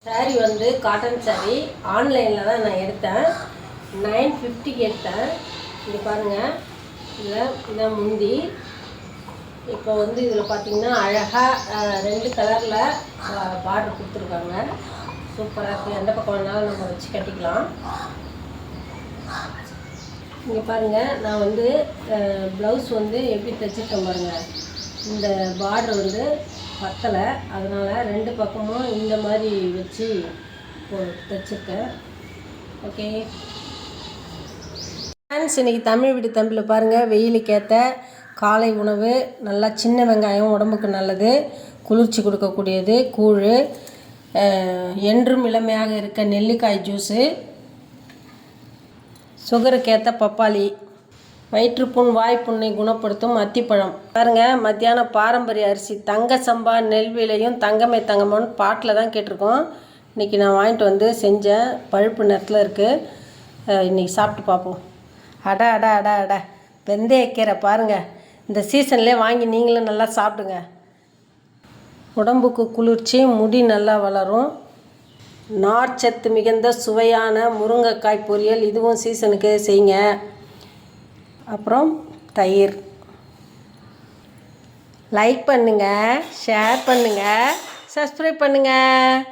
சாரீ வந்து காட்டன் சாரீ ஆன்லைனில் தான் நான் எடுத்தேன். 950க்கு எடுத்தேன். இது பாருங்கள், இதான் முந்தி. இப்போ வந்து இதில் பார்த்தீங்கன்னா அழகாக 2 கலரில் பார்டர் கொடுத்துருக்காங்க. சூப்பராக இருக்குது. எந்த பக்கம் வேணாலும் நம்ம வச்சு கட்டிக்கலாம். இங்கே பாருங்கள், நான் வந்து ப்ளவுஸ் வந்து எப்படி தைச்சிருக்கேன் பாருங்கள். இந்த பார்டர் வந்து பத்தலை, அதனால் 2 பக்கமும் இந்த மாதிரி வச்சு தைச்சிருக்கேன். ஓகே ஃப்ரெண்ட்ஸ், இன்றைக்கி தமிழ் வீடு தம்பியில் பாருங்கள், வெயிலுக்கேற்ற காலை உணவு. நல்லா சின்ன வெங்காயம் உடம்புக்கு நல்லது, குளிர்ச்சி கொடுக்கக்கூடியது. கூழ், என்றும் இளமையாக இருக்க நெல்லிக்காய் ஜூஸு, சுகருக்கேற்ற பப்பாளி, வயிற்றுப்புண் வாய்ப்புண்ணை குணப்படுத்தும் அத்திப்பழம். பாருங்கள், மத்தியானம் பாரம்பரிய அரிசி தங்க சம்பா நெல் விலையும் தங்கமே தங்கமோன்னு பாட்டில் தான் கேட்டிருக்கோம். இன்றைக்கி நான் வாங்கிட்டு வந்து செஞ்சேன். பழுப்பு நேரத்தில் இருக்குது. இன்றைக்கி சாப்பிட்டு பார்ப்போம். அட அட அட அட வெந்தயக்கீரை பாருங்கள், இந்த சீசன்லேயே வாங்கி நீங்களும் நல்லா சாப்பிடுங்க. உடம்புக்கு குளிர்ச்சி, முடி நல்லா வளரும். நார்ச்சத்து மிகுந்த சுவையான முருங்கைக்காய் பொரியல், இதுவும் சீசனுக்கு செய்யுங்க. அப்புறம் தயிர். லைக் பண்ணுங்கள், ஷேர் பண்ணுங்கள், சப்ஸ்கிரைப் பண்ணுங்கள்.